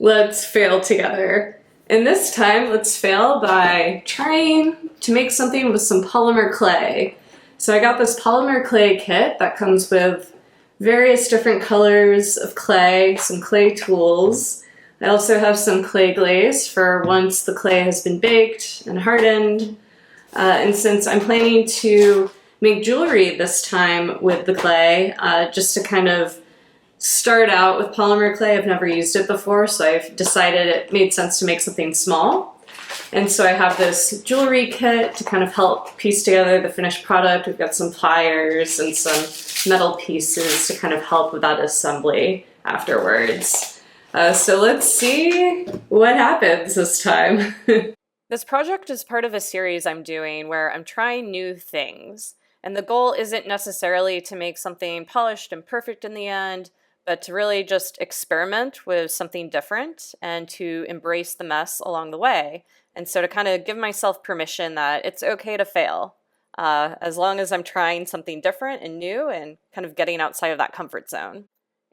Let's fail together. And this time, let's fail by trying to make something with some polymer clay. So I got this polymer clay kit that comes with various different colors of clay, some clay tools. I also have some clay glaze for once the clay has been baked and hardened. And since I'm planning to make jewelry this time with the clay, just to kind of start out with polymer clay, I've never used it before, so I've decided it made sense to make something small. And so I have this jewelry kit to kind of help piece together the finished product. We've got some pliers and some metal pieces to kind of help with that assembly afterwards. So let's see what happens this time. This project is part of a series I'm doing where I'm trying new things. And the goal isn't necessarily to make something polished and perfect in the end, but to really just experiment with something different and to embrace the mess along the way. And so to kind of give myself permission that it's okay to fail, as long as I'm trying something different and new and kind of getting outside of that comfort zone.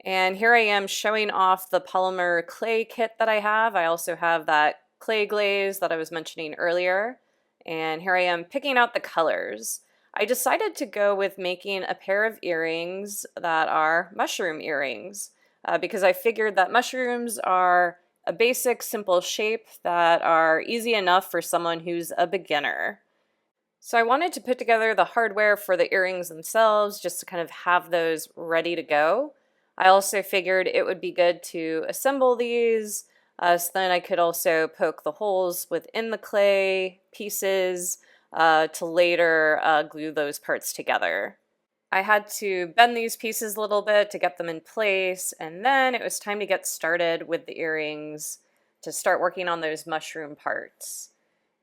And here I am showing off the polymer clay kit that I have. I also have that clay glaze that I was mentioning earlier. And here I am picking out the colors. I decided to go with making a pair of earrings that are mushroom earrings because I figured that mushrooms are a basic, simple shape that are easy enough for someone who's a beginner. So I wanted to put together the hardware for the earrings themselves just to kind of have those ready to go. I also figured it would be good to assemble these so then I could also poke the holes within the clay pieces to later glue those parts together. I had to bend these pieces a little bit to get them in place, and then it was time to get started with the earrings to start working on those mushroom parts.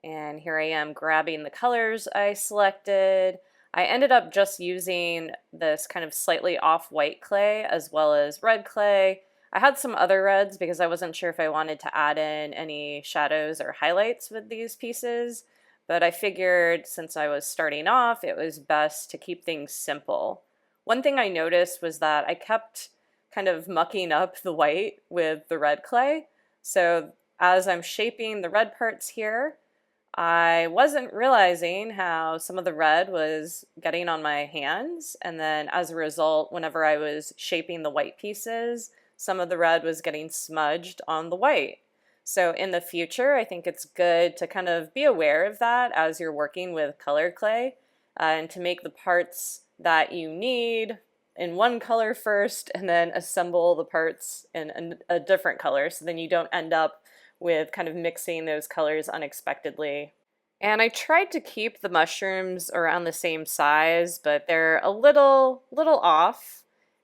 And here I am grabbing the colors I selected. I ended up just using this kind of slightly off-white clay as well as red clay. I had some other reds because I wasn't sure if I wanted to add in any shadows or highlights with these pieces. But I figured since I was starting off, it was best to keep things simple. One thing I noticed was that I kept kind of mucking up the white with the red clay. So as I'm shaping the red parts here, I wasn't realizing how some of the red was getting on my hands. And then as a result, whenever I was shaping the white pieces, some of the red was getting smudged on the white. So in the future, I think it's good to kind of be aware of that as you're working with colored clay and to make the parts that you need in one color first and then assemble the parts in a different color so then you don't end up with kind of mixing those colors unexpectedly. And I tried to keep the mushrooms around the same size, but they're a little off.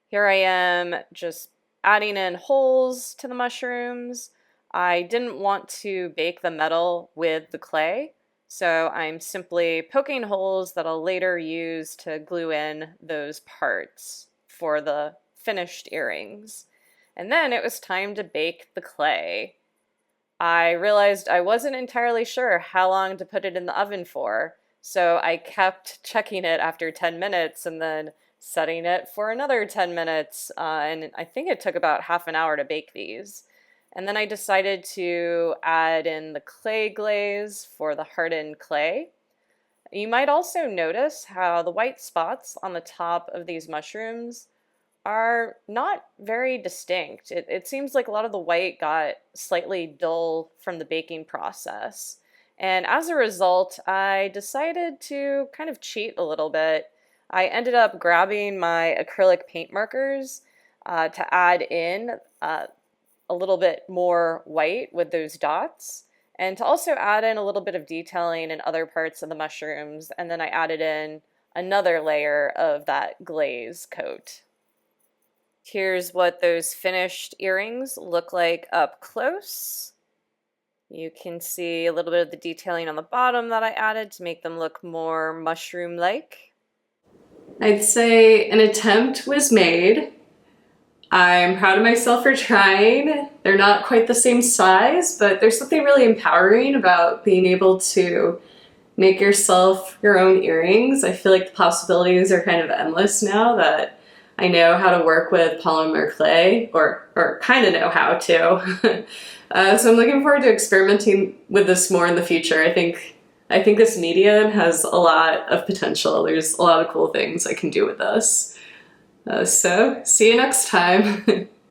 Here I am just adding in holes to the mushrooms. I didn't want to bake the metal with the clay, so I'm simply poking holes that I'll later use to glue in those parts for the finished earrings. And then it was time to bake the clay. I realized I wasn't entirely sure how long to put it in the oven for, so I kept checking it after 10 minutes and then setting it for another 10 minutes, and I think it took about half an hour to bake these. And then I decided to add in the clay glaze for the hardened clay. You might also notice how the white spots on the top of these mushrooms are not very distinct. It seems like a lot of the white got slightly dull from the baking process. And as a result, I decided to kind of cheat a little bit. I ended up grabbing my acrylic paint markers to add in a little bit more white with those dots, and to also add in a little bit of detailing in other parts of the mushrooms, and then I added in another layer of that glaze coat. Here's what those finished earrings look like up close. You can see a little bit of the detailing on the bottom that I added to make them look more mushroom-like. I'd say an attempt was made. I'm proud of myself for trying. They're not quite the same size, but there's something really empowering about being able to make yourself your own earrings. I feel like the possibilities are kind of endless now that I know how to work with polymer clay, or kind of know how to. So I'm looking forward to experimenting with this more in the future. I think this medium has a lot of potential. There's a lot of cool things I can do with this. So see you next time.